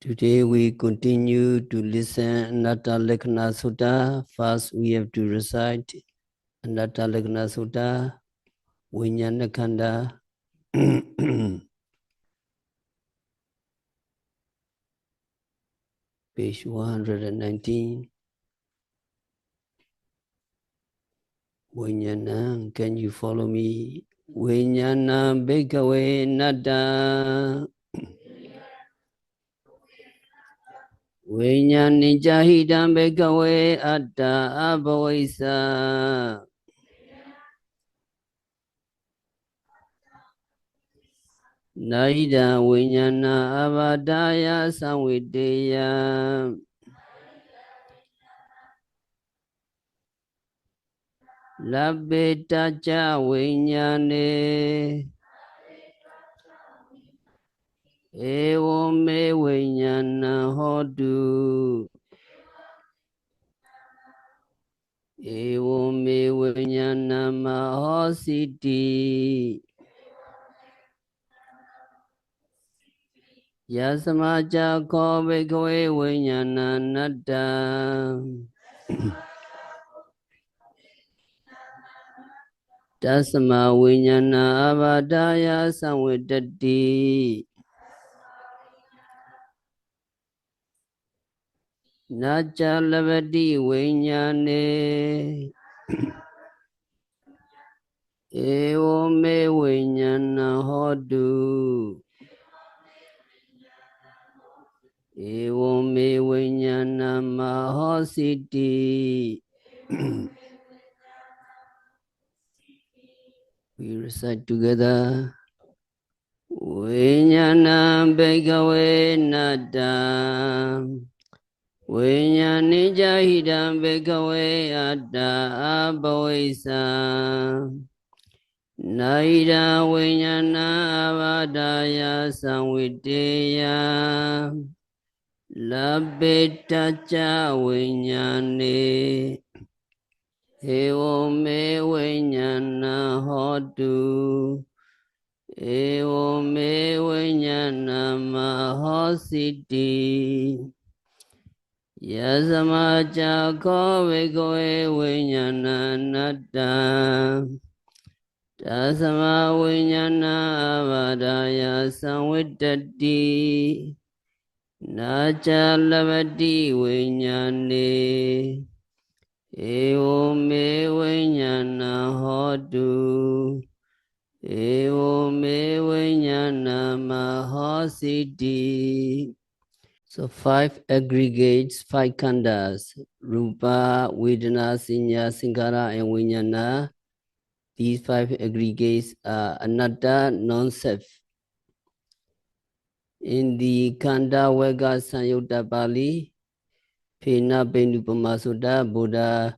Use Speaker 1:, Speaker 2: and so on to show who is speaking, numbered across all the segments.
Speaker 1: Today we continue to listen Anattalakkhaṇa Sutta. First we have to recite Anattalakkhaṇa Sutta, Viññāṇakkhaṇa, page 119. Viññāṇaṃ, can you follow me? Viññāṇaṃ bhikkhave natta Viññāṇiccā hidam bhikkhave atta abhavaisa Naida Viññāṇa avadaya samviddeya Labbetaca Viññāne Evam me Viññāna hotu Evam me Viññāna mahositi Yasamaca ko bhikkhave Viññāna natta Tasma Viññāna avadaya samviddati Naca labati Viññāne Evam me Viññāna hotu Evam me Viññāna mahositi. We recite together. Viññāna bhikkhave natta Viññānicca hidam bhikkhave atta abhavaisa Naida Viññāna avadaya samviddeya Labbetaca Viññāne Evam me Viññāna hotu Evam me Viññāna mahositi Yasamaca ko bhikkhave Viññāna natta Tasma Viññāna avadaya samviddati Naca labati Viññāne Evam me Viññāna hotu Evam me Viññāna mahositi. So 5 aggregates, 5 khandhas, Rupa, Vedana, Saññā, Saṅkhāra, and Viññāna. These 5 aggregates are anatta, non-self. In the Khandha Vagga Sanyutta Pali, Phena Penupama Sutta, Buddha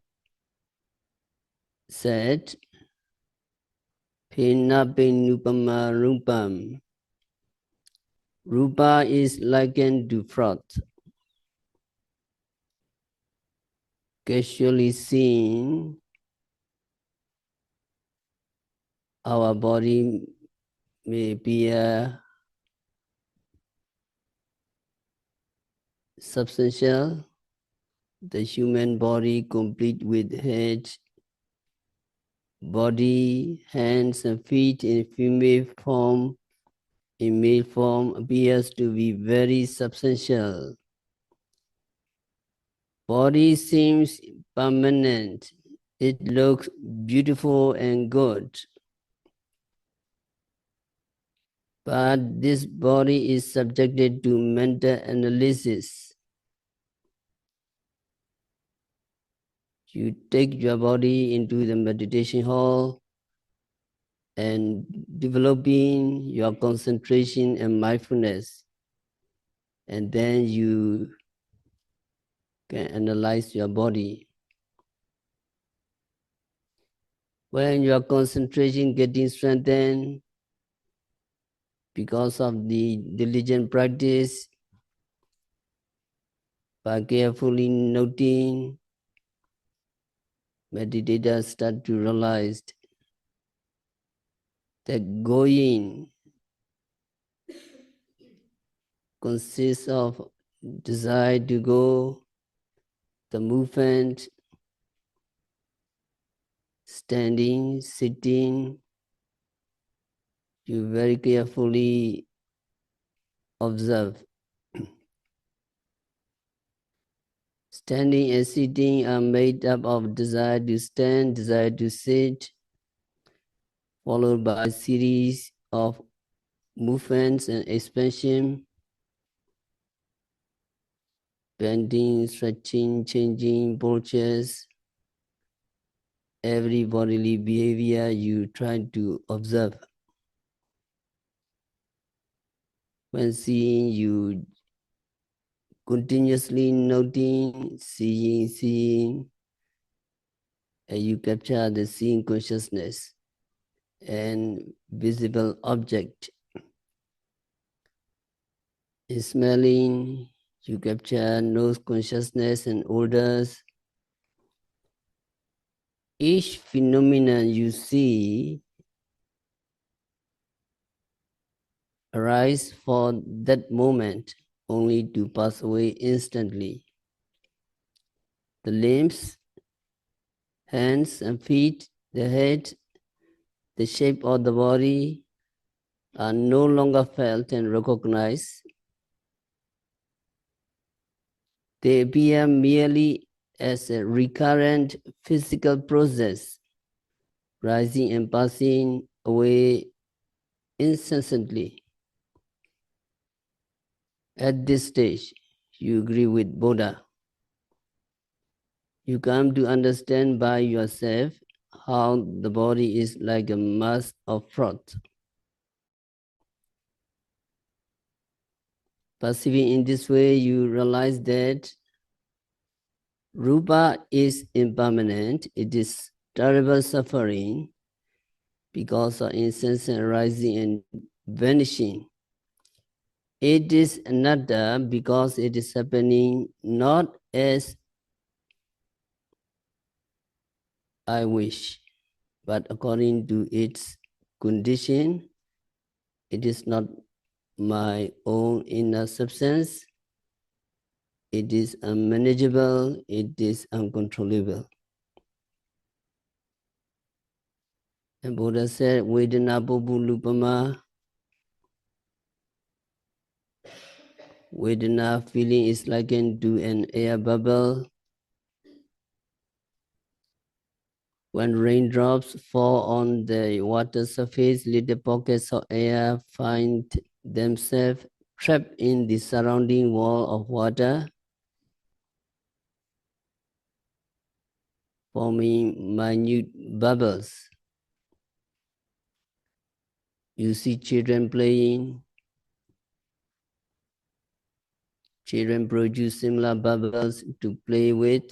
Speaker 1: said, Phena Penupama Rupam. Rupa is likened to froth, casually seen. Our body may appear substantial, the human body complete with head, body, hands and feet in female form, in male form appears to be very substantial. Body seems permanent. It looks beautiful and good. But this body is subjected to mental analysis. You take your body into the meditation hall and developing your concentration and mindfulness. And then you can analyze your body. When your concentration getting strengthened because of the diligent practice, by carefully noting, meditators start to realize that going consists of desire to go, the movement, standing, sitting. You very carefully observe. Standing and sitting are made up of desire to stand, desire to sit, followed by a series of movements and expansion, bending, stretching, changing postures. Every bodily behavior you try to observe. When seeing, you continuously noting, seeing, and you capture the seeing consciousness and visible object. In smelling, you capture nose consciousness and odors. Each phenomenon you see arise for that moment, only to pass away instantly. The limbs, hands and feet, the head, the shape of the body are no longer felt and recognized. They appear merely as a recurrent physical process, rising and passing away incessantly. At this stage, you agree with Buddha. You come to understand by yourself how the body is like a mass of froth. Perceiving in this way, you realize that Rupa is impermanent. It is terrible suffering because of incessant arising and vanishing. It is anatta because it is happening not as I wish, but according to its condition. It is not my own inner substance. It is unmanageable. It is uncontrollable. And Buddha said, Vedana Lupama. Vedana feeling is likened to an air bubble. When raindrops fall on the water surface, little pockets of air find themselves trapped in the surrounding wall of water, forming minute bubbles. You see children playing. Children produce similar bubbles to play with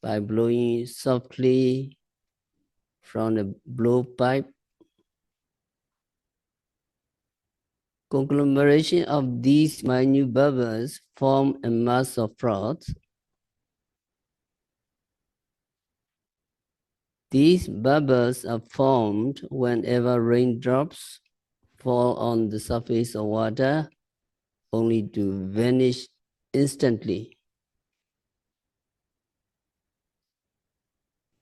Speaker 1: by blowing softly from a blowpipe. Conglomeration of these minute bubbles form a mass of froth. These bubbles are formed whenever raindrops fall on the surface of water, only to vanish instantly.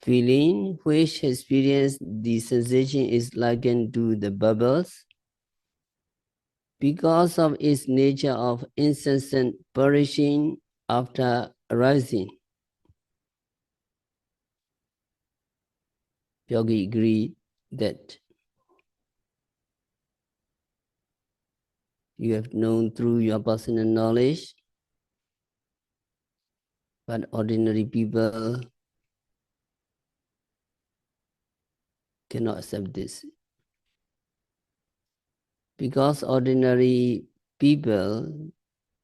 Speaker 1: Feeling, which experience the sensation, is likened to the bubbles because of its nature of incessant perishing after arising. Yogi agreed that you have known through your personal knowledge, but ordinary people cannot accept this. Because ordinary people,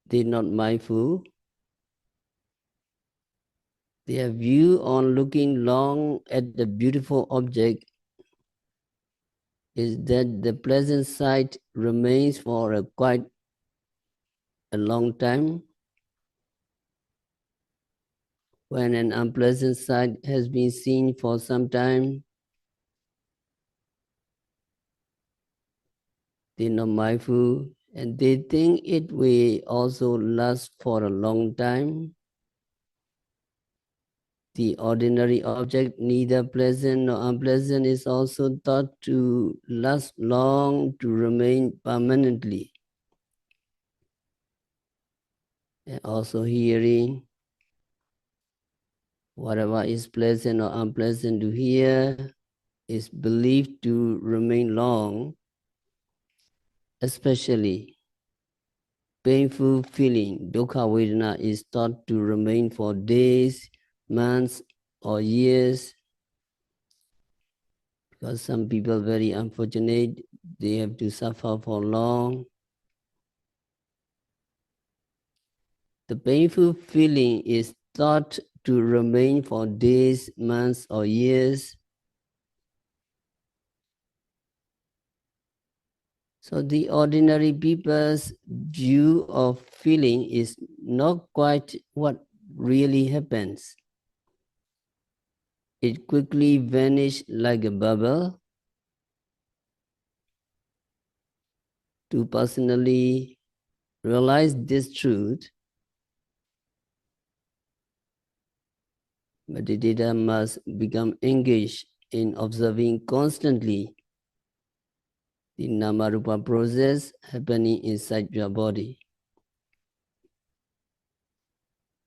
Speaker 1: they're not mindful, their view on looking long at the beautiful object is that the pleasant sight remains for quite a long time. When an unpleasant sight has been seen for some time, they're not mindful And they think it will also last for a long time. The ordinary object, neither pleasant nor unpleasant, is also thought to last long, to remain permanently. And also hearing, whatever is pleasant or unpleasant to hear is believed to remain long, especially painful feeling. Dukkha Vedana is thought to remain for days, months, or years, because some people very unfortunate, they have to suffer for long. The painful feeling is thought to remain for days, months, or years. So the ordinary people's view of feeling is not quite what really happens. It quickly vanishes like a bubble. To personally realize this truth, meditator must become engaged in observing constantly the Nama-rupa process happening inside your body.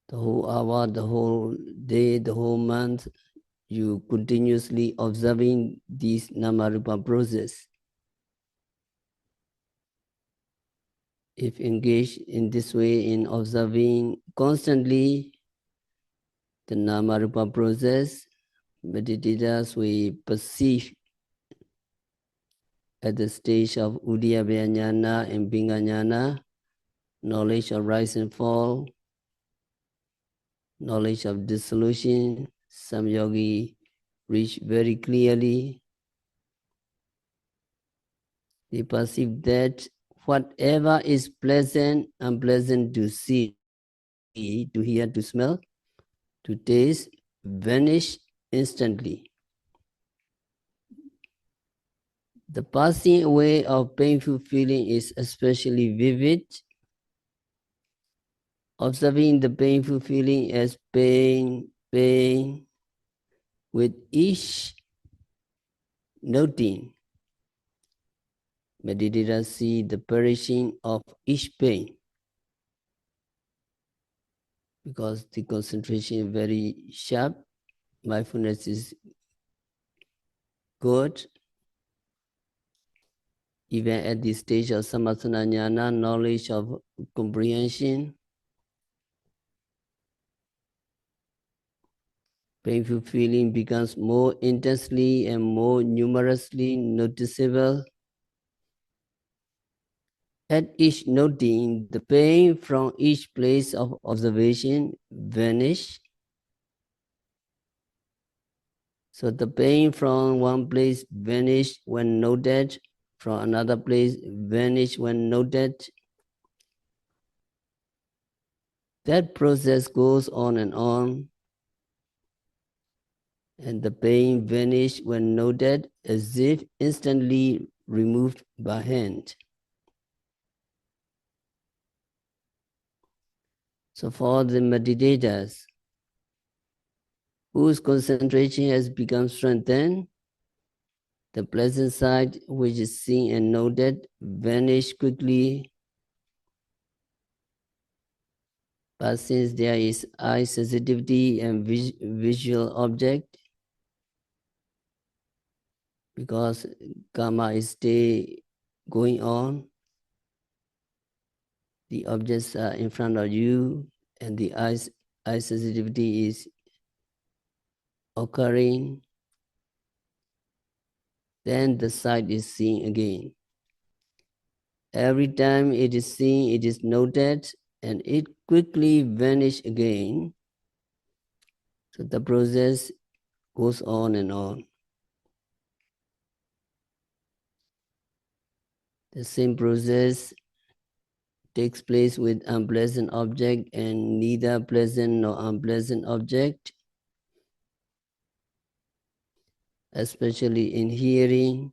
Speaker 1: The whole hour, the whole day, the whole month, you continuously observing this Nama-rupa process. If engaged in this way in observing constantly the Nama-rupa process, meditators will perceive at the stage of Uddiyabhaya Jnana and Bhinga Jnana, knowledge of rise and fall, knowledge of dissolution. Some yogi reach very clearly. They perceive that whatever is pleasant, unpleasant to see, to hear, to smell, to taste, vanish instantly. The passing away of painful feeling is especially vivid. Observing the painful feeling as pain, pain, with each noting, meditators see the perishing of each pain, because the concentration is very sharp, mindfulness is good. Even at the stage of samatthana jnana, knowledge of comprehension, painful feeling becomes more intensely and more numerously noticeable. At each noting, the pain from each place of observation vanish. So the pain from one place vanish when noted, from another place vanish when noted. That process goes on, and the pain vanish when noted as if instantly removed by hand. So for the meditators whose concentration has become strengthened, the pleasant side which is seen and noted vanish quickly. But since there is eye sensitivity and visual object, because karma is still going on, the objects are in front of you and the eye sensitivity is occurring, then the sight is seen again. Every time it is seen, it is noted, and it quickly vanishes again. So the process goes on and on. The same process takes place with unpleasant object and neither pleasant nor unpleasant object, especially in hearing.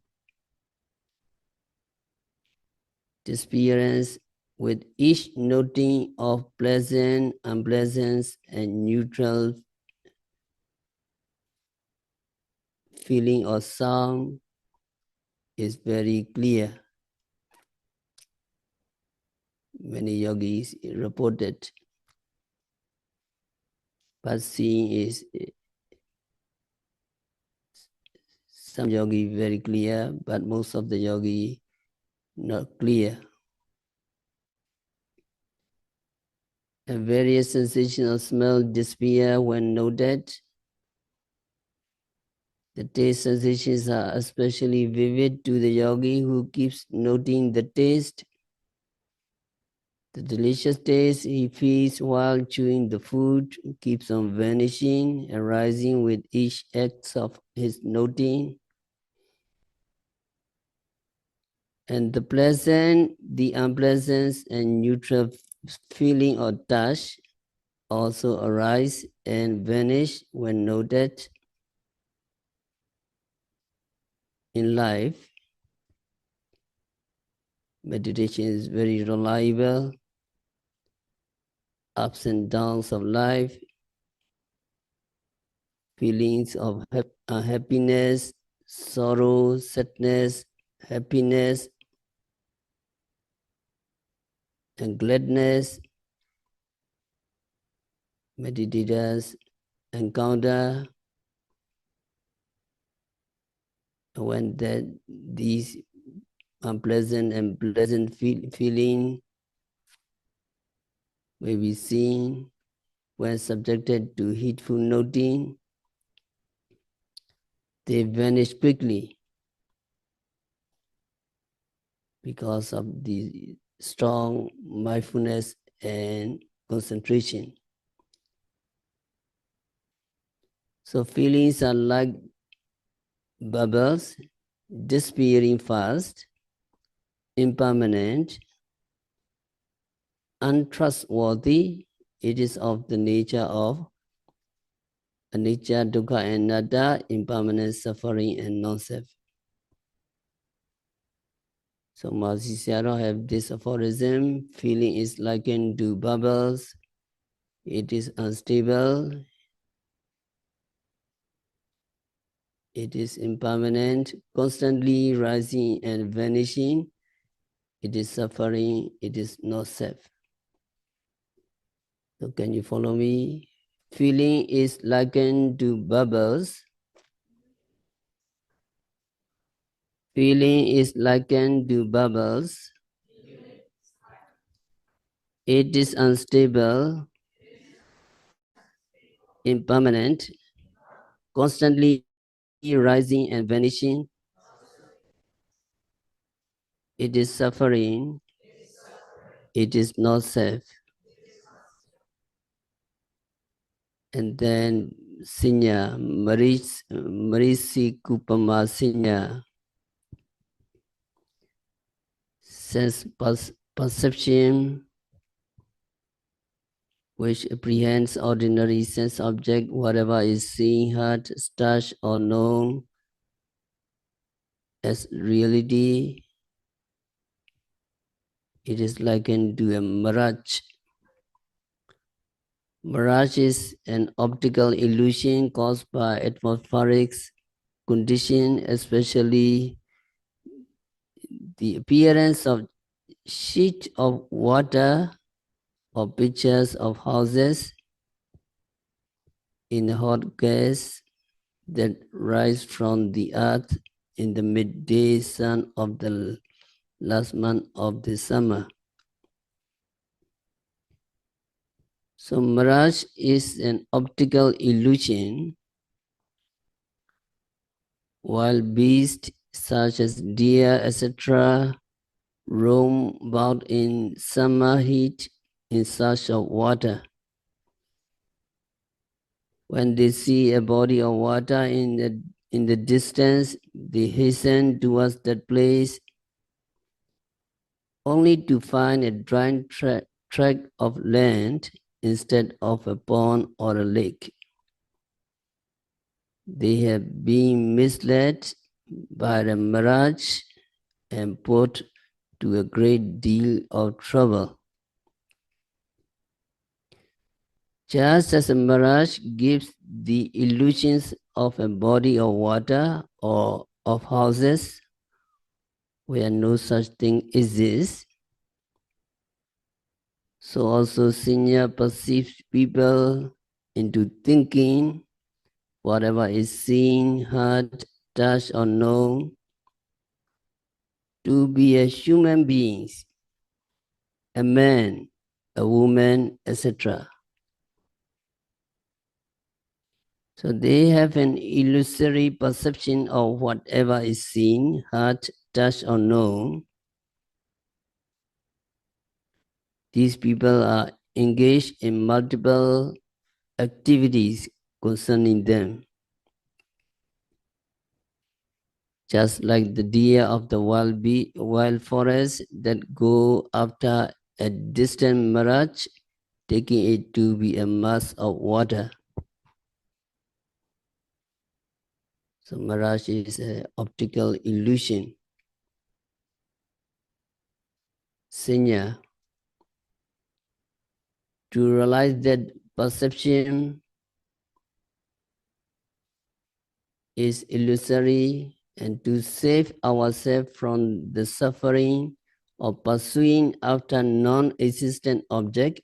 Speaker 1: disappearance with each noting of pleasant, unpleasant, and neutral feeling or sound is very clear. Many yogis reported, but seeing is some yogi very clear, but most of the yogi not clear. And various sensations of smell disappear when noted. The taste sensations are especially vivid to the yogi who keeps noting the taste. The delicious taste he feels while chewing the food keeps on vanishing and rising with each act of his noting. And the pleasant, the unpleasant, and neutral feeling or touch also arise and vanish when noted. In life, meditation is very reliable. Ups and downs of life, feelings of happiness, sorrow, sadness, happiness, and gladness. Meditators encounter when these unpleasant and pleasant feeling may be seen when subjected to heedful noting. They vanish quickly because of the strong mindfulness and concentration. So feelings are like bubbles, disappearing fast, impermanent, untrustworthy. It is of the nature of anicca, dukkha, and anatta, impermanent, suffering, and non-self. So Mahasi Sayadaw have this aphorism: feeling is likened to bubbles. It is unstable. It is impermanent, constantly rising and vanishing. It is suffering. It is not self. So can you follow me? Feeling is likened to bubbles. Feeling is likened to bubbles. It is unstable, impermanent, constantly rising and vanishing. It is suffering. It is not self. And then Sinya, Marisi Kupama Sinya, sense perception, which apprehends ordinary sense object, whatever is seen, heard, touched, or known as reality. It is likened to a mirage. Mirage is an optical illusion caused by atmospheric condition, especially the appearance of sheet of water or pictures of houses in hot gas that rise from the earth in the midday sun of the last month of the summer. So mirage is an optical illusion, while beasts such as deer, etc., roam about in summer heat in search of water. When they see a body of water in the distance, they hasten towards that place only to find a dry tract of land instead of a pond or a lake. They have been misled by the mirage and put to a great deal of trouble. Just as a mirage gives the illusions of a body of water or of houses where no such thing exists, so also Sinya perceives people into thinking whatever is seen, heard, touched, or known to be a human being, a man, a woman, etc. So they have an illusory perception of whatever is seen, heard, touched, or known. These people are engaged in multiple activities concerning them. Just like the deer of the wild forest that go after a distant mirage, taking it to be a mass of water. So mirage is an optical illusion. Sinya. To realize that perception is illusory and to save ourselves from the suffering of pursuing after non-existent object,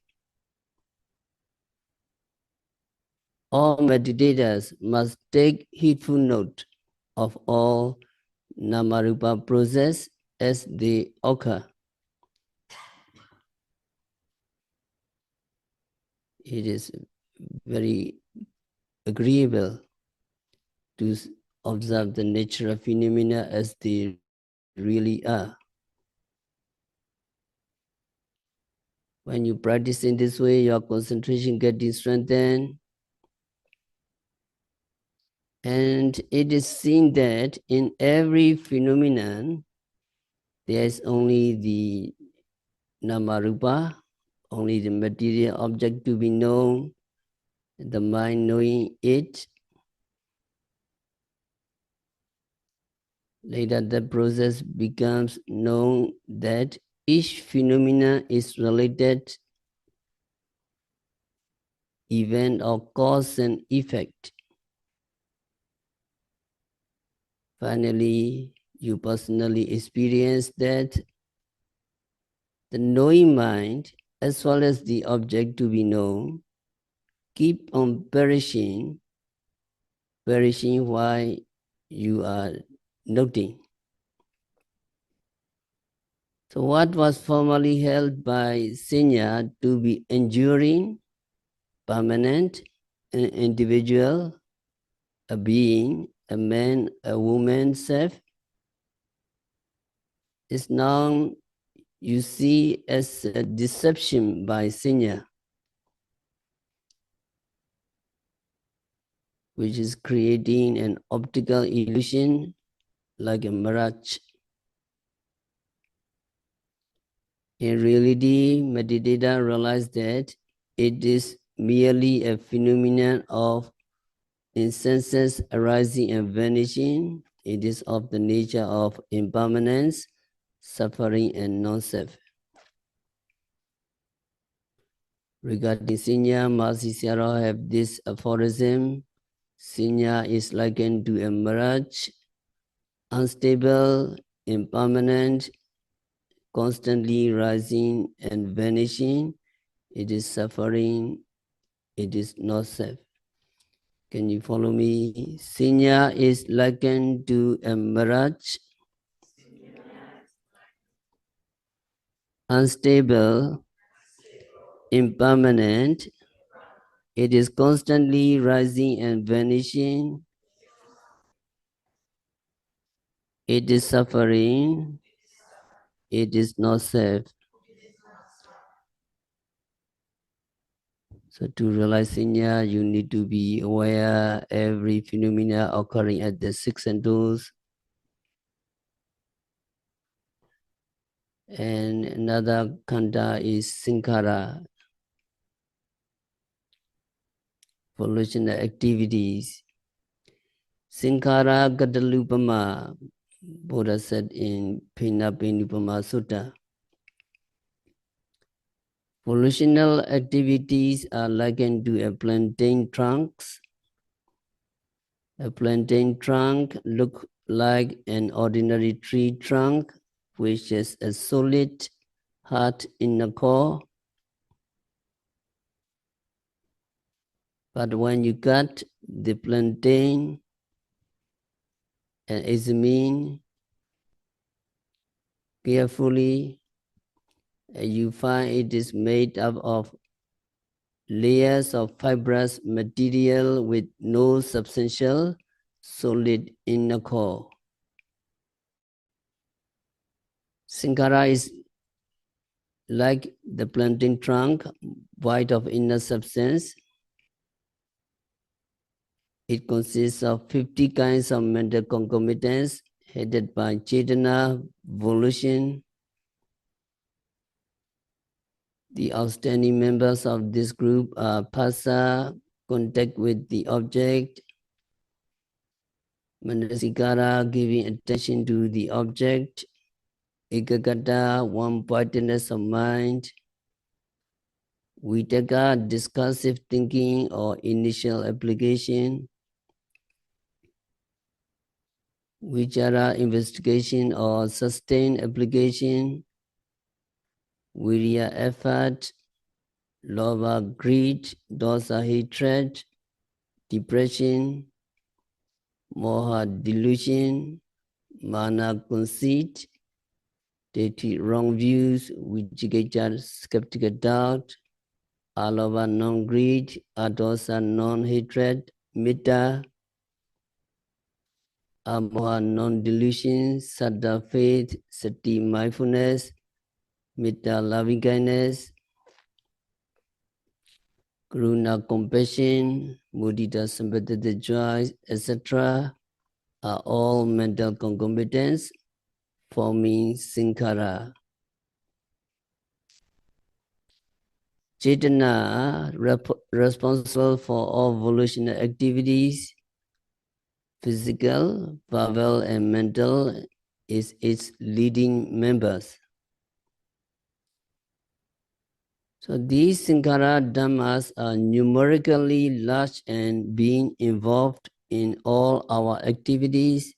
Speaker 1: all meditators must take heedful note of all Namarupa process as they occur. It is very agreeable to observe the nature of phenomena as they really are. When you practice in this way, your concentration gets strengthened. And it is seen that in every phenomenon, there is only the Namarupa, only the material object to be known, the mind knowing it. Later, the process becomes known that each phenomena is related event or cause and effect. Finally, you personally experience that the knowing mind, as well as the object to be known, keep on perishing while you are noting. So what was formerly held by Sinya to be enduring, permanent, an individual, a being, a man, a woman, self, is now you see as a deception by Sinya, which is creating an optical illusion like a mirage. In reality, meditator realize that it is merely a phenomenon of instances arising and vanishing. It is of the nature of impermanence, suffering, and non-self. Regarding Sinya, Mahasi Sayadaw have this aphorism: Sinya is likened to a mirage, unstable, impermanent, constantly rising and vanishing. It is suffering, it is not self. Can you follow me? Sinya is likened to a mirage, unstable, impermanent. It is constantly rising and vanishing. It is suffering. It is not self. So to realize Sinya, you need to be aware every phenomena occurring at the six senses. And another khandha is Sankhara, volitional activities. Sankhara Gadalupama, Buddha said in Pinapinipama Sutta. Volitional activities are likened to a plantain trunks. A plantain trunk looks like an ordinary tree trunk, which has a solid heart in the core. But when you cut the plantain and examine carefully, you find it is made up of layers of fibrous material with no substantial solid inner core. Sankara is like the plantain trunk, void of inner substance. It consists of 50 kinds of mental concomitants headed by Chetana, volition. The outstanding members of this group are Phassa, contact with the object, Manasikara, giving attention to the object, Ekagata, one-pointedness of mind, Vitaka, discursive thinking or initial application, Vichara, investigation or sustained application, Virya, effort, Lobha, greed, Dosa, hatred, depression, Moha, delusion, Mana, conceit, Deti, wrong views, Vijigita, skeptical doubt, Alova, non-greed, Adosa, non-hatred, Metta, Amoha, non-delusion, Saddha, faith, Sati, mindfulness, Metta, loving kindness, Karuna, compassion, Mudita, sympathetic joy, etc. are all mental concomitants forming Sankara. Chetana, responsible for all volitional activities, physical, verbal, and mental, is its leading members. So these Sankara Dhammas are numerically large and being involved in all our activities,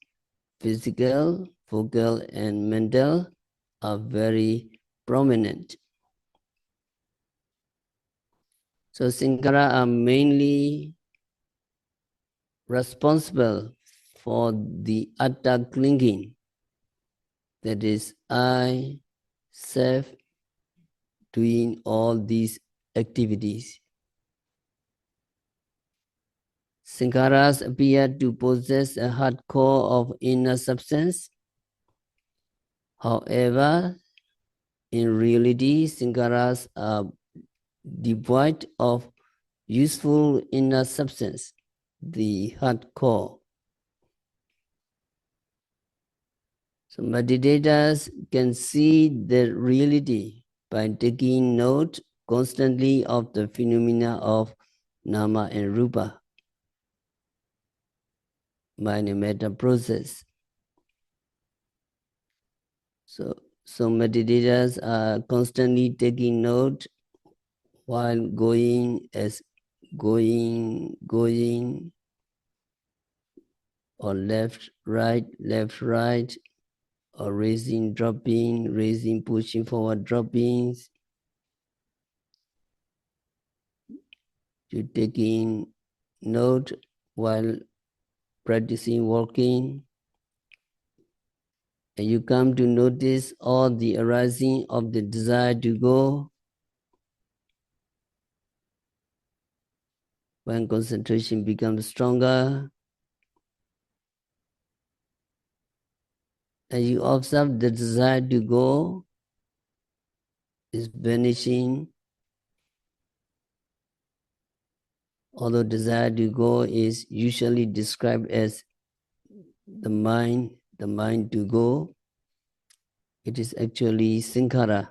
Speaker 1: physical, vocal, and mental, are very prominent. So Sankara are mainly responsible for the atta clinging, that is, I, self, doing all these activities. Sankharas appear to possess a hard core of inner substance. However, in reality, Sankharas are devoid of useful inner substance, the hard core. So meditators can see the reality by taking note constantly of the phenomena of nama and rupa, mind and matter process. So meditators are constantly taking note while going, or left, right, or raising, dropping, raising, pushing forward, droppings. You're taking note while practicing walking. And you come to notice all the arising of the desire to go. When concentration becomes stronger, and you observe the desire to go is vanishing. Although desire to go is usually described as the mind to go, it is actually Sankara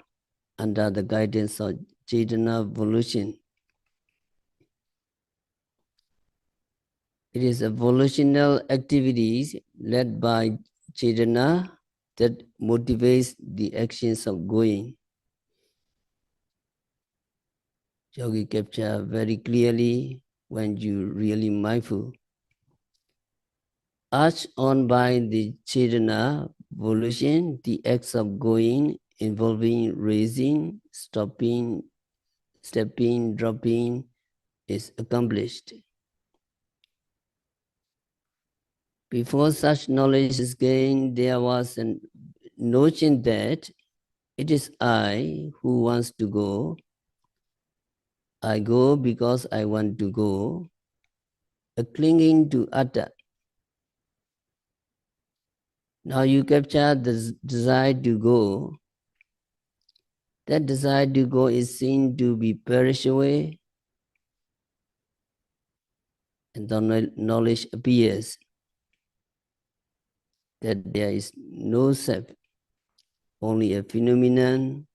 Speaker 1: under the guidance of Chetana volition. It is a volitional activities led by Chetana that motivates the actions of going. Yogi capture very clearly when you really mindful. Urged on by the Chetana volition, the acts of going involving raising, stopping, stepping, dropping is accomplished. Before such knowledge is gained, there was a notion that it is I who wants to go. I go because I want to go. A clinging to atta. Now you capture the desire to go. That desire to go is seen to be perish away, and the knowledge appears that there is no self, only a phenomenon.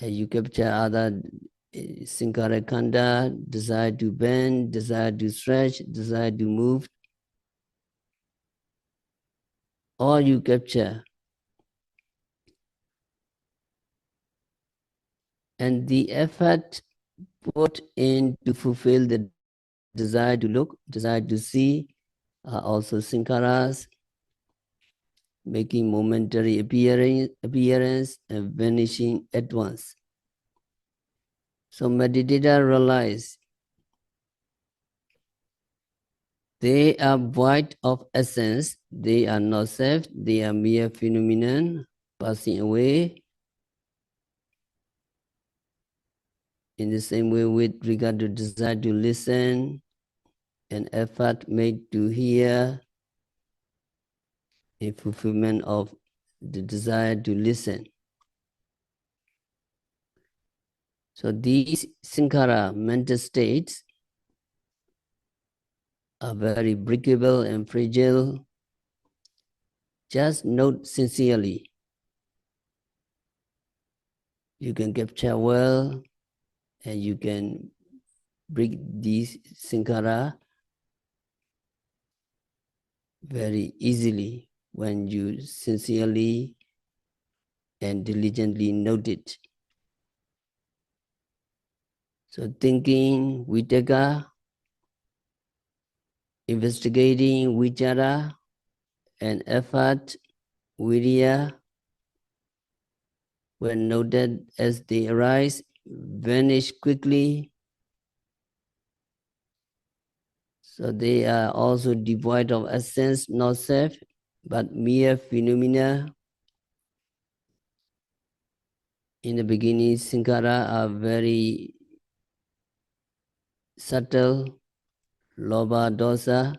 Speaker 1: And you capture other Sankara Khanda, desire to bend, desire to stretch, desire to move. All you capture. And the effort put in to fulfill the desire to look, desire to see, are also Sankaras, making momentary appearance and vanishing at once. So meditator realize they are void of essence, they are not self, they are mere phenomenon passing away. In the same way with regard to desire to listen, an effort made to hear, a fulfillment of the desire to listen. So these Sankara mental states are very breakable and fragile. Just note sincerely. You can capture well and you can break these Sankara very easily when you sincerely and diligently note it. So thinking, vitaka, investigating, vichara, and effort, virya, when noted as they arise, vanish quickly. So they are also devoid of essence, not self, but mere phenomena. In the beginning, Sankara are very subtle, lobha, dosa,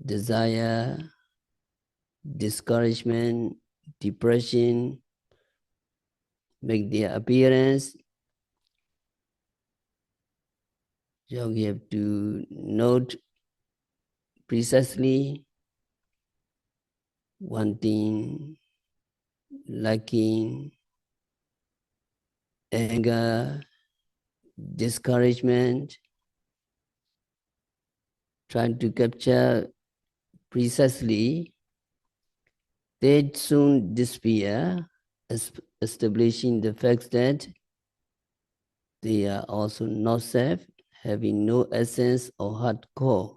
Speaker 1: desire, discouragement, depression, make their appearance. So we have to note precisely wanting, liking, anger, discouragement, trying to capture precisely, they soon disappear, establishing the fact that they are also not self, having no essence or heart core.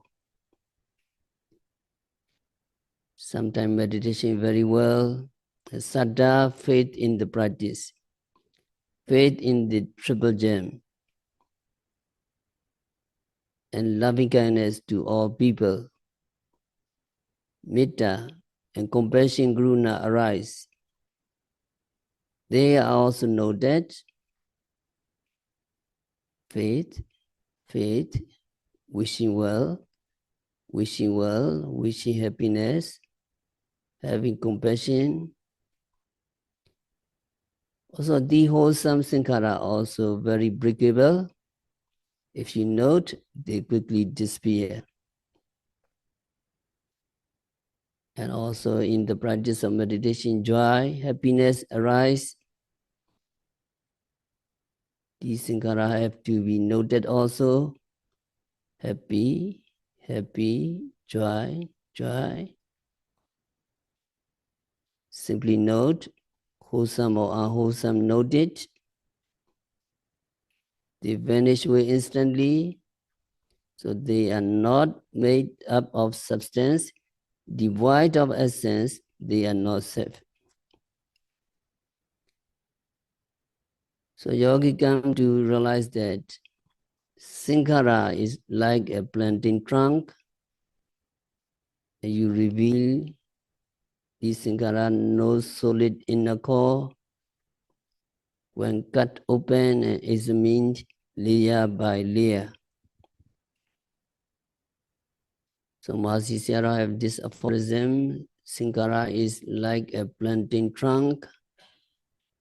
Speaker 1: Sometimes meditation very well, saddha, faith in the practice, faith in the triple gem, and loving kindness to all people. Metta and compassion guruna arise. They are also noted faith, faith, wishing well, wishing happiness, having compassion. Also, the wholesome sankhara also very breakable. If you note, they quickly disappear. And also in the practice of meditation, joy, happiness arise. These sankhara have to be noted also. Happy, happy, joy, joy. Simply note, wholesome or unwholesome, note it. They vanish away instantly, so they are not made up of substance. Devoid of essence, they are not self. So yogi come to realize that sankhara is like a plantain trunk. You reveal the sankhara, no solid inner core. When cut open and examined layer by layer. So Mahasi Sayadaw have this aphorism, sankhara is like a plantain trunk.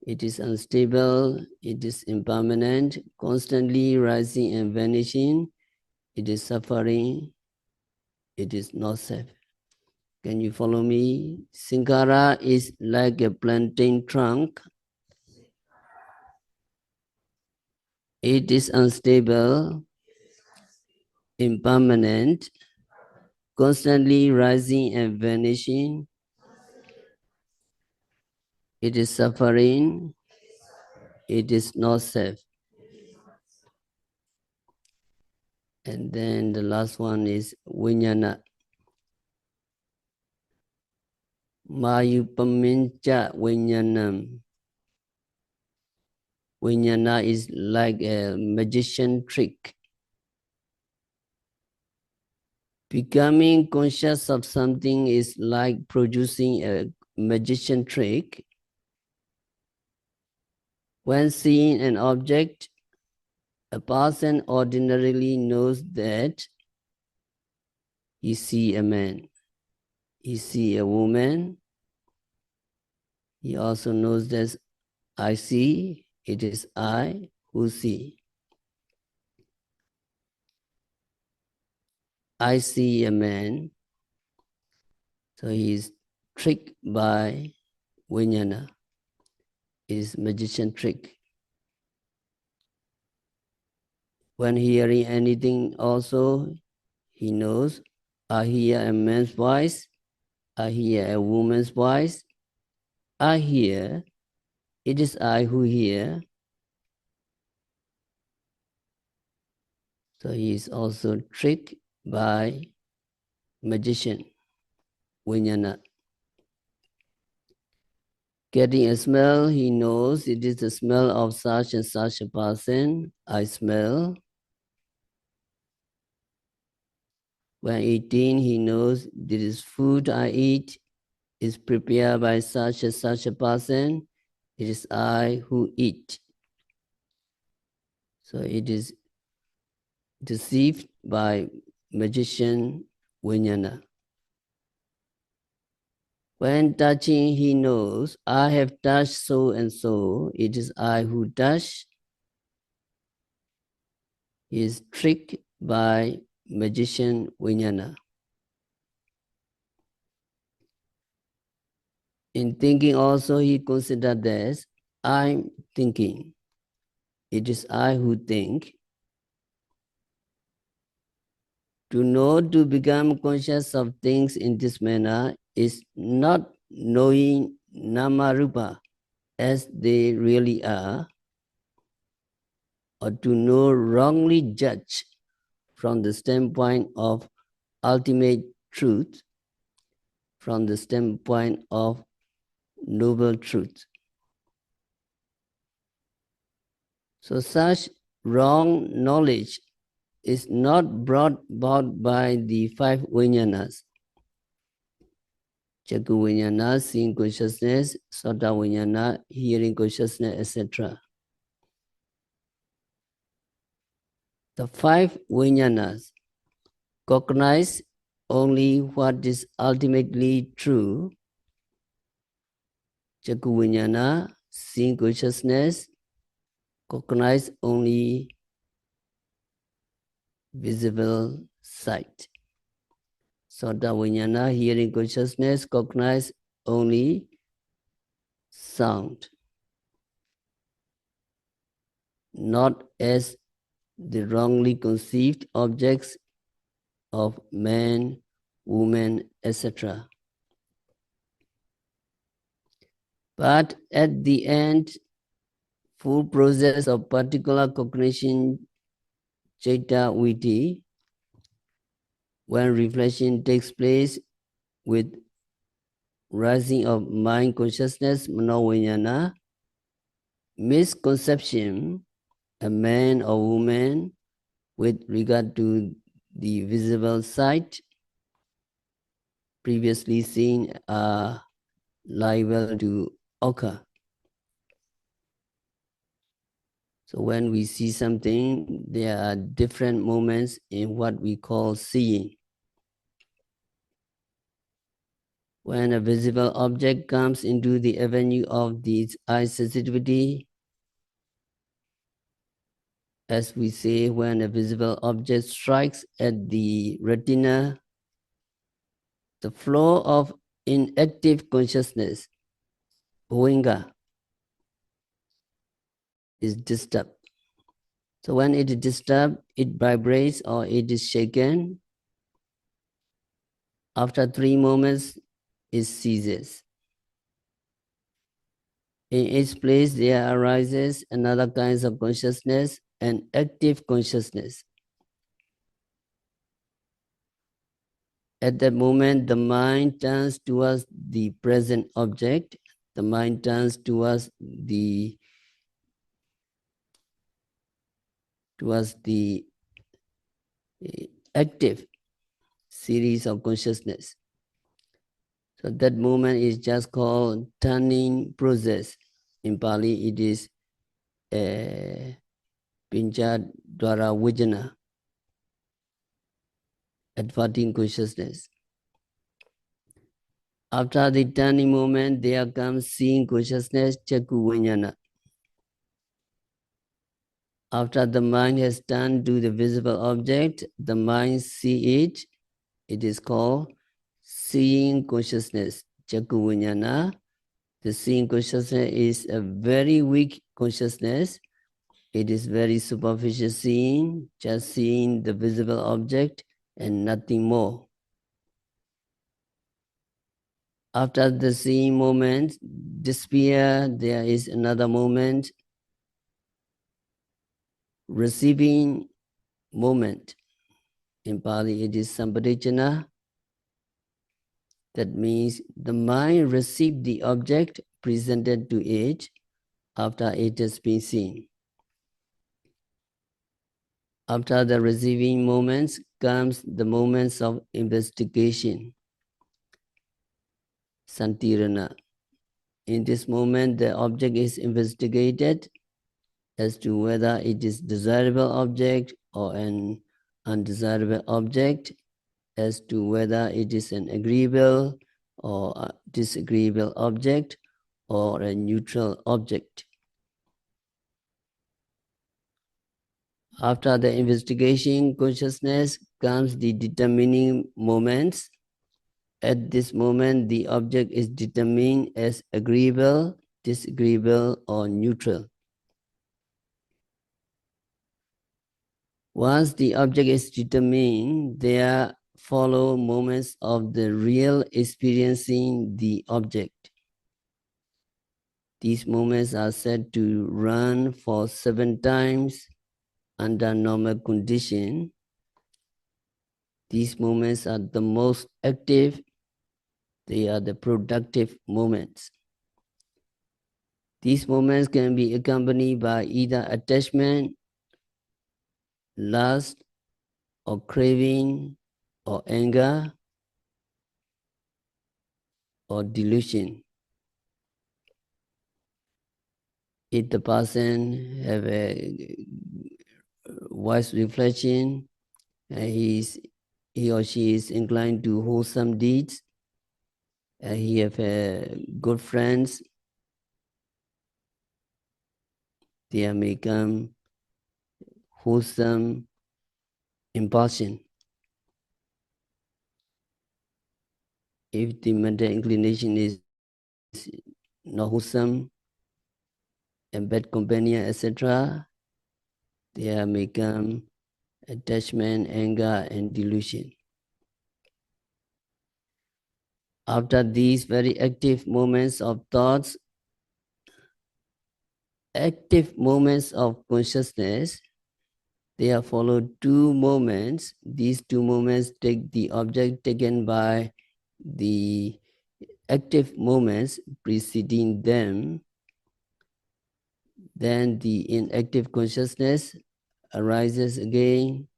Speaker 1: It is unstable, it is impermanent, constantly rising and vanishing. It is suffering, it is not self. Can you follow me? Sankhara is like a plantain trunk. It is unstable, impermanent, constantly rising and vanishing. It is suffering, it is not self. And then the last one is Vijnana. Mayupamincha Vijnanam. Vijnana is like a magician trick. Becoming conscious of something is like producing a magician trick. When seeing an object, a person ordinarily knows that he see a man, he see a woman. He also knows that I see, it is I who see. I see a man, so he is tricked by Vijnana, his magician trick. When hearing anything also, he knows, I hear a man's voice, I hear a woman's voice, I hear, it is I who hear. So he is also tricked by magician, Vijnana. Getting a smell, he knows it is the smell of such and such a person. I smell. When eating, he knows this is food I eat is prepared by such and such a person. It is I who eat. So it is deceived by magician Vijnana. When touching, he knows, I have touched so and so. It is I who touch. He is tricked by magician Vijnana. In thinking also, he considers this, I'm thinking. It is I who think. To know, to become conscious of things in this manner is not knowing nama rupa as they really are, or to know wrongly judge from the standpoint of ultimate truth, from the standpoint of noble truth. So such wrong knowledge is not brought about by the five vijnanas. Chakku vijnana, seeing consciousness, sota vijnana, hearing consciousness, etc. The five vijnanas cognize only what is ultimately true. Chakku vijnana, seeing consciousness, cognize only visible sight. Sota vijnana, hearing consciousness, cognize only sound, not as the wrongly conceived objects of man, woman, etc. But at the end, full process of particular cognition, Chaita Viti, when reflection takes place with rising of mind consciousness, manovinyana, misconception, a man or woman with regard to the visible sight previously seen are liable to occur. So when we see something, there are different moments in what we call seeing. When a visible object comes into the avenue of the eye sensitivity, as we say, when a visible object strikes at the retina, the flow of inactive consciousness, bhoinga, is disturbed. So when it is disturbed, it vibrates or it is shaken. After 3 moments, it ceases. In its place, there arises another kind of consciousness, an active consciousness. At that moment, the mind turns towards the present object. The mind turns towards the active series of consciousness. So that moment is just called turning process. In Pali, it is Pincha Dwara Vijana, adverting consciousness. After the turning moment, there comes seeing consciousness, Chakku Vijnana. After the mind has turned to the visible object, the mind see it. It is called seeing consciousness, Chakku Vijnana. The seeing consciousness is a very weak consciousness. It is very superficial seeing, just seeing the visible object and nothing more. After the seeing moment disappear, there is another moment, receiving moment. In Pali, it is sampadicana. That means the mind receives the object presented to it after it has been seen. After the receiving moments comes the moments of investigation, santirana. In this moment, the object is investigated as to whether it is desirable object or an undesirable object, as to whether it is an agreeable or a disagreeable object or a neutral object. After the investigation consciousness comes the determining moments. At this moment, the object is determined as agreeable, disagreeable, or neutral. Once the object is determined, there follow moments of the real experiencing the object. These moments are said to run for 7 times under normal condition. These moments are the most active. They are the productive moments. These moments can be accompanied by either attachment, lust, or craving, or anger, or delusion. If the person have a wise reflection, he or she is inclined to wholesome deeds, he have good friends, there may come wholesome impulsion. If the mental inclination is not wholesome, and bad companion, etc., there may come attachment, anger, and delusion. After these very active moments of thoughts, active moments of consciousness, there follow two moments. These two moments take the object taken by the active moments preceding them. Then the inactive consciousness arises again,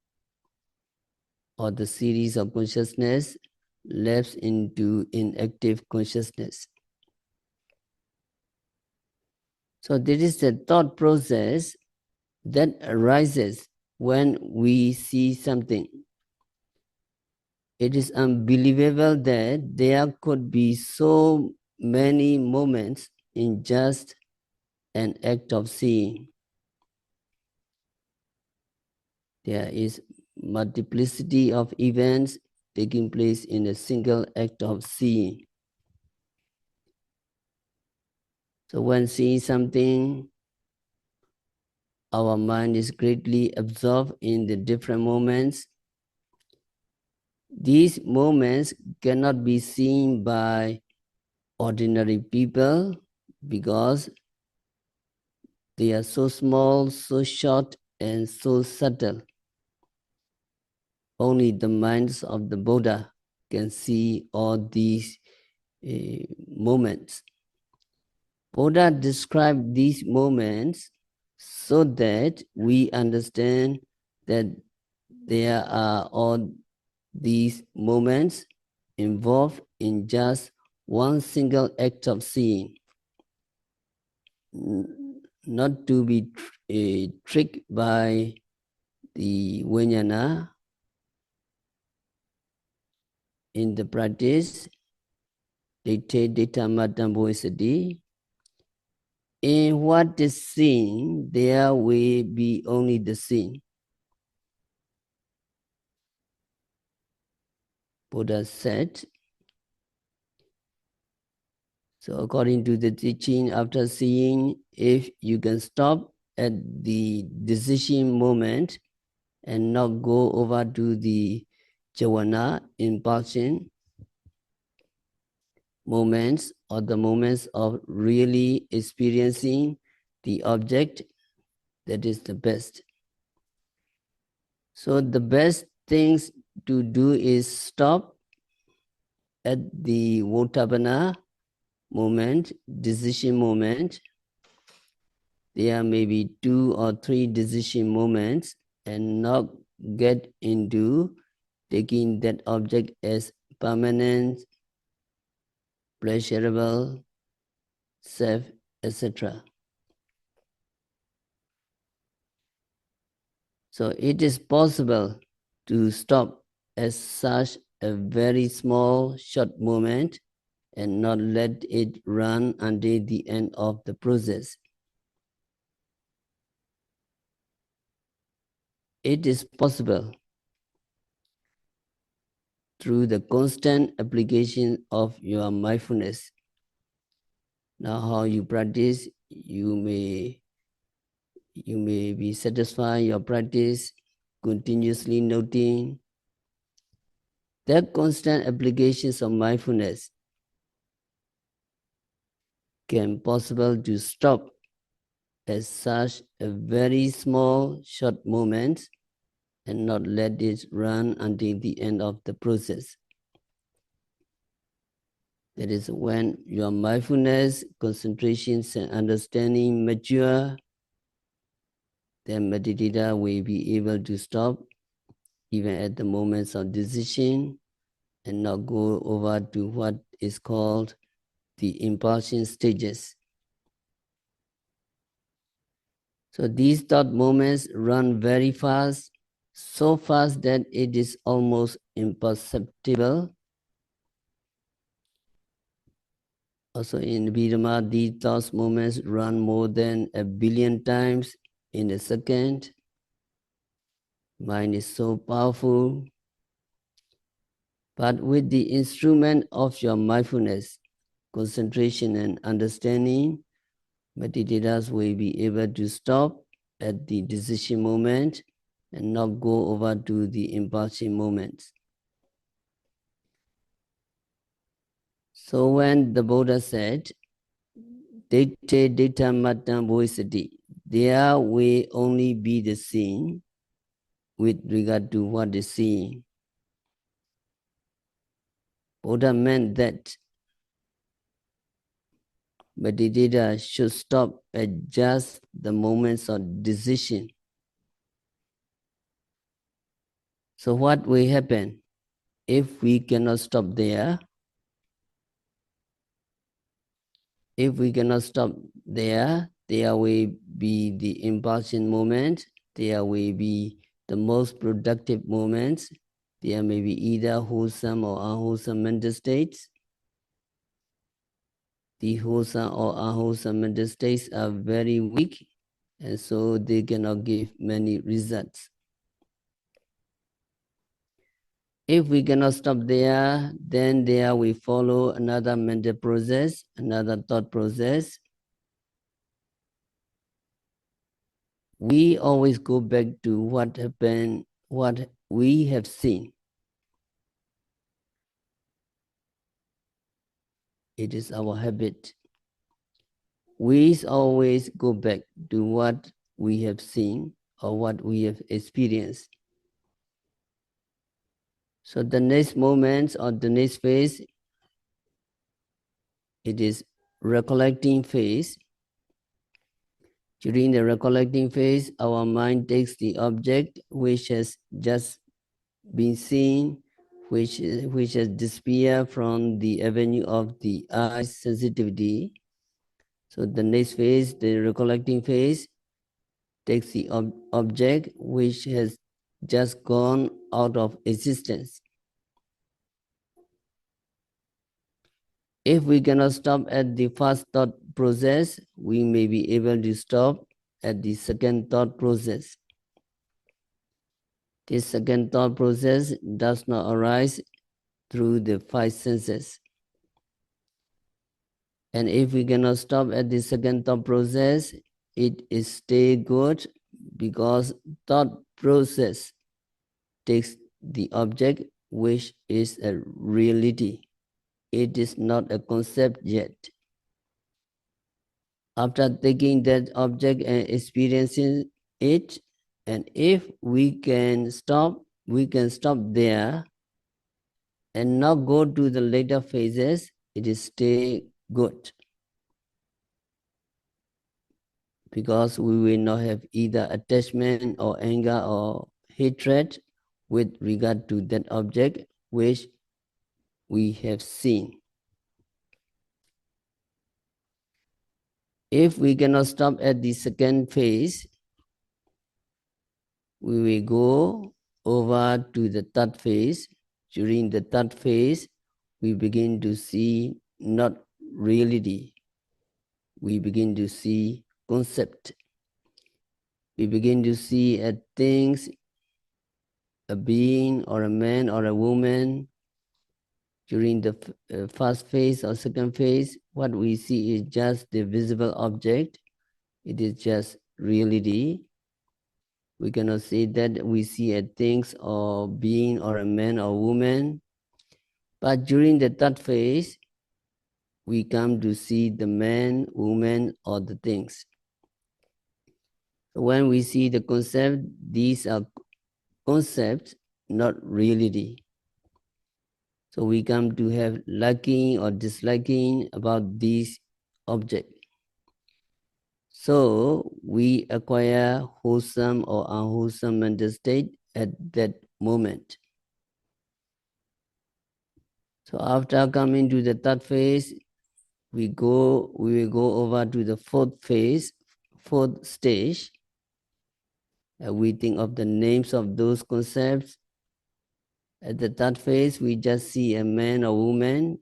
Speaker 1: or the series of consciousness lapse into inactive consciousness. So this is the thought process that arises when we see something. It is unbelievable that there could be so many moments in just an act of seeing. There is multiplicity of events taking place in a single act of seeing. So when seeing something, our mind is greatly absorbed in the different moments. These moments cannot be seen by ordinary people because they are so small, so short, and so subtle. Only the minds of the Buddha can see all these moments. Buddha described these moments so that we understand that there are all these moments involved in just one single act of seeing, not to be tricked by the vijnana in the practice. In what is seen, there will be only the seen. Buddha said. So according to the teaching, after seeing, if you can stop at the decision moment and not go over to the jhana, impulsion moments, or the moments of really experiencing the object, that is the best. So the best things to do is stop at the votapana moment, decision moment. There may be 2 or 3 decision moments and not get into taking that object as permanent, pleasurable, safe, etc. So it is possible to stop at such a very small, short moment and not let it run until the end of the process. It is possible through the constant application of your mindfulness. Now how you practice, you may be satisfied your practice, continuously noting that constant applications of mindfulness can possible to stop at such a very small, short moment and not let it run until the end of the process. That is when your mindfulness, concentrations, and understanding mature, then meditator will be able to stop even at the moments of decision and not go over to what is called the impulsion stages. So these thought moments run very fast, so fast that it is almost imperceptible. Also in Vidama, these thought moments run more than 1 billion times in a second. Mind is so powerful. But with the instrument of your mindfulness, concentration and understanding, meditators will be able to stop at the decision moment and not go over to the impulsion moments. So when the Buddha said, Ditte ditta mattam bodhisati, there will only be the seeing with regard to what is seeing. Buddha meant that Meditator should stop at just the moments of decision. So what will happen if we cannot stop there? If we cannot stop there, there will be the impulsion moment, there will be the most productive moments, there may be either wholesome or unwholesome mental states. The wholesome or unwholesome mental states are very weak, and so they cannot give many results. If we cannot stop there, then there we follow another mental process, another thought process. We always go back to what happened, what we have seen. It is our habit. We always go back to what we have seen or what we have experienced. So the next moment or the next phase, it is recollecting phase. During the recollecting phase, our mind takes the object which has just been seen, which has disappeared from the avenue of the eye's sensitivity. So the next phase, the recollecting phase, takes the object which has just gone out of existence. If we cannot stop at the first thought process, we may be able to stop at the second thought process. This second thought process does not arise through the five senses. And if we cannot stop at the second thought process, it is still good because thought process takes the object which is a reality. It is not a concept yet. After taking that object and experiencing it, and if we can stop there and not go to the later phases, it is still good. Because we will not have either attachment or anger or hatred with regard to that object which we have seen. If we cannot stop at the second phase, we will go over to the third phase. During the third phase, we begin to see not reality. We begin to see concept. We begin to see things, a being or a man or a woman. During the first phase or second phase, what we see is just the visible object. It is just reality. We cannot say that we see things or being or a man or woman. But during the third phase, we come to see the man, woman, or the things. When we see the concept, these are concepts, not reality. So we come to have liking or disliking about these objects. So we acquire wholesome or unwholesome mental state at that moment. So after coming to the third phase, we will go over to the fourth phase, fourth stage. We think of the names of those concepts. At the third phase, we just see a man or woman,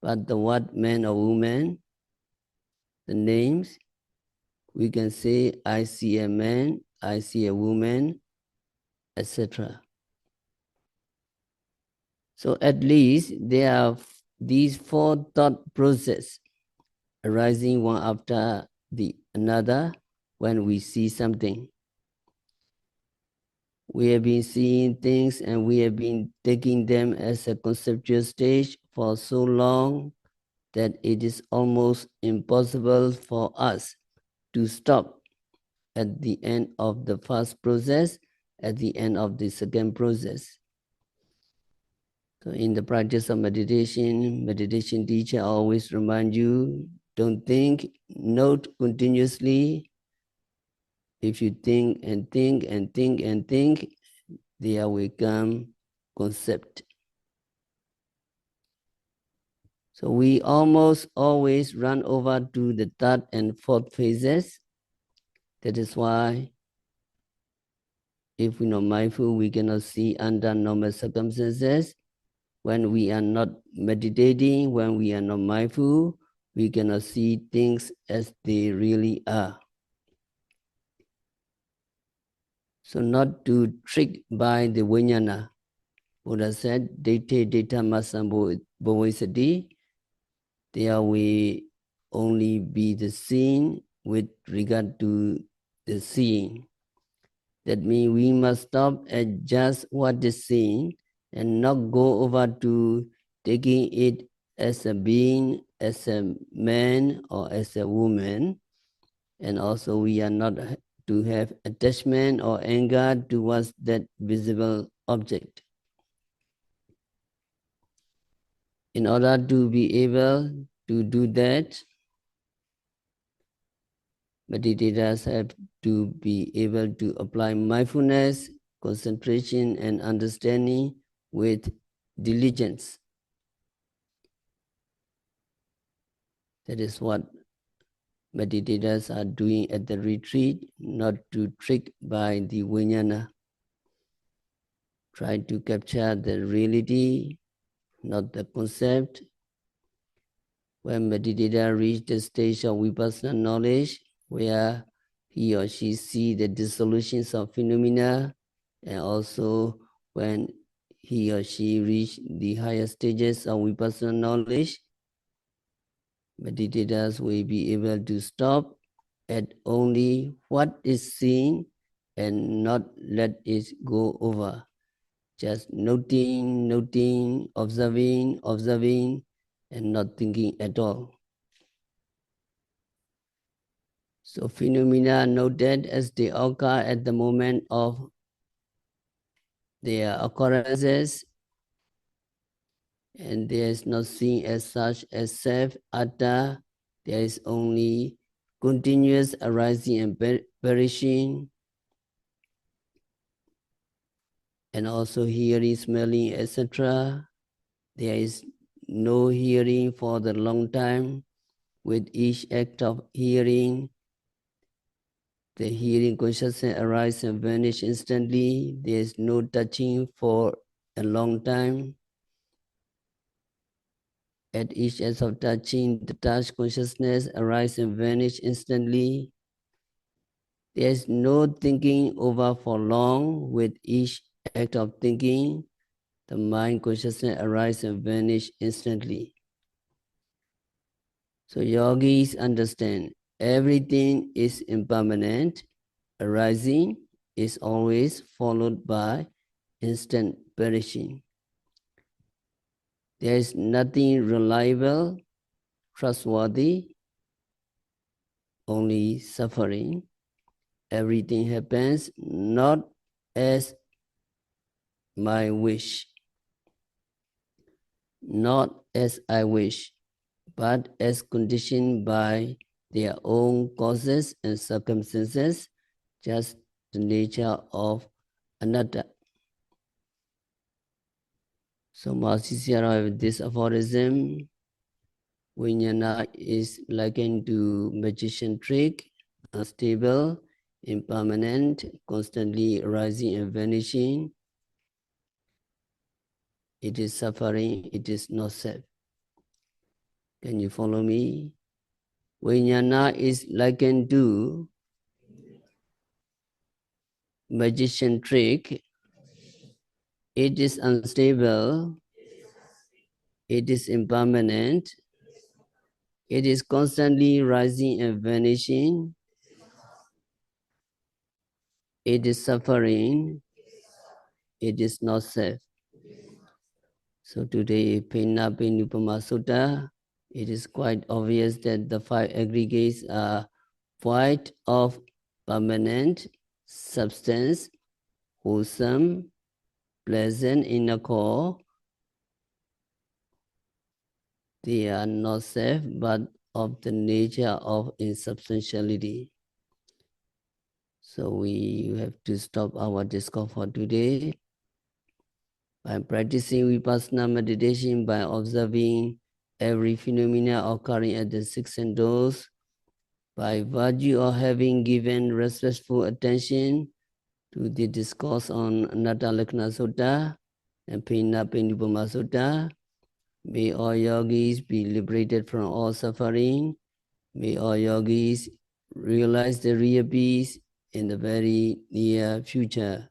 Speaker 1: but the what man or woman, the names, we can say, I see a man, I see a woman, etc. So at least there are these four thought processes arising one after the another when we see something. We have been seeing things and we have been taking them as a conceptual stage for so long that it is almost impossible for us to stop at the end of the first process, at the end of the second process. So in the practice of meditation teacher always remind you, don't think, note continuously. If you think and think and think and think, there will come concept. So we almost always run over to the third and fourth phases. That is why if we're not mindful, we cannot see under normal circumstances. When we are not meditating, when we are not mindful, we cannot see things as they really are. So not to trick by the vijnana. Buddha said, Dite Dita Masambo Bhavisati, there will only be the seeing with regard to the seeing. That means we must stop at just what is seen and not go over to taking it as a being, as a man or as a woman. And also we are not to have attachment or anger towards that visible object. In order to be able to do that, meditators have to be able to apply mindfulness, concentration, and understanding with diligence. That is what meditators are doing at the retreat, not to trick by the vijnana. Try to capture the reality, not the concept. When meditator reach the stage of vipassana knowledge, where he or she see the dissolutions of phenomena, and also when he or she reach the higher stages of vipassana knowledge, meditators will be able to stop at only what is seen and not let it go over. Just noting, noting, observing, observing, and not thinking at all. So phenomena noted as they occur at the moment of their occurrences, and there is not seen as such as self, atta. There is only continuous arising and perishing, and also hearing, smelling, etc. There is no hearing for the long time. With each act of hearing, the hearing consciousness arises and vanishes instantly. There is no touching for a long time. At each act of touching, the touch consciousness arises and vanishes instantly. There is no thinking over for long. With each act of thinking, the mind consciousness arises and vanishes instantly. So yogis understand everything is impermanent. Arising is always followed by instant perishing. There is nothing reliable, trustworthy, only suffering. Everything happens not as my wish, not as I wish, but as conditioned by their own causes and circumstances, just the nature of anatta. So Master Sayādaw have this aphorism, vijnana is likened to magician trick, unstable, impermanent, constantly arising and vanishing. It is suffering, it is not self. Can you follow me? Vijnana is likened to magician trick. It is unstable, it is impermanent, it is constantly rising and vanishing, it is suffering, it is not self. So today, Penna Penupama Sutta it is quite obvious that the five aggregates are void of permanent substance, wholesome, pleasant in a core. They are not self, but of the nature of insubstantiality. So we have to stop our discourse for today. By practicing Vipassana meditation, by observing every phenomena occurring at the six senses, by virtue of having given respectful attention to the discourse on Anattalakkhaṇa Sutta and Pena Penipama Sutta, may all yogis be liberated from all suffering. May all yogis realize the real peace in the very near future.